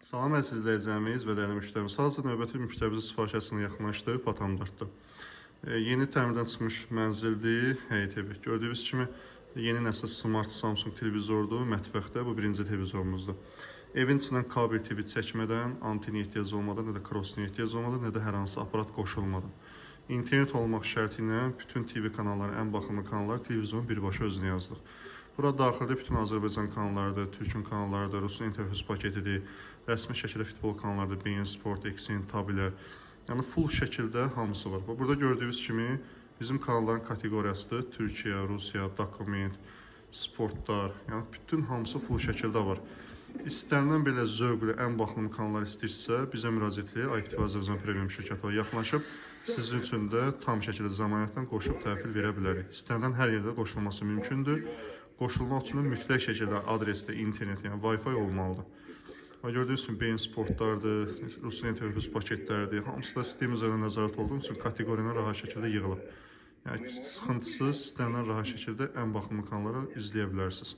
Salam əziz izləyicilərimiz və dəyərli müştərimiz. Hazır növbəti müştərimizin sifarişəsini yaxınlaşdırıb Patamdırdı. Yeni təmirdən çıxmış mənzildir, həyət evi. Gördüyünüz kimi yeni nəsil smart Samsung televizordur. Mətbəxdə bu birinci televizorumuzdur. Evin içindən kabel TV çəkmədən, antena ehtiyac olmadan, nə də crossuna ehtiyac olmadan, nə də hər hansı aparat qoşulmadan. İnternet olmaq şərti ilə bütün TV kanalları, ən baxımlı kanallar televizorun birbaşa özünə yazdıq. Burada daxildə bütün Azərbaycan kanallarıdır, Türkün kanallarıdır, Rusun interfez paketidir, rəsmi şəkildə futbol kanallarıdır, Bein Sport, Exin, Tabilər. Yəni full şəkildə hamısı var. Burada gördüyünüz kimi bizim kanalların kateqoriyasıdır. Türkiyə, Rusiya, Dokument, Sportlar, yəni bütün hamısı full şəkildə var. İstənilən belə zövqlü, ən baxımlı kanallar istəyirsə, bizə müraciət edin. Aktiv Azərbaycan Premium şirkəti yaxınlaşıb, sizin üçün də tam şəkildə zəmanətdən qoşub təhvil verə bilərik. İstənilən hər yerdə qoşulması mümkündür. Qoşulmaq üçün mütləq şəkildə adresdə internet, yəni Wi-Fi olmalıdır. Gördüyünüz kimi Bein Sportlardır, Rusun interfez paketləridir. Hamısı da sistem üzərində nəzarət olduğu üçün kateqoriyana rahat şəkildə yığılıb. Yəni sıxıntısız, istənilən rahat şəkildə ən baxımlı kanalları izləyə bilərsiniz.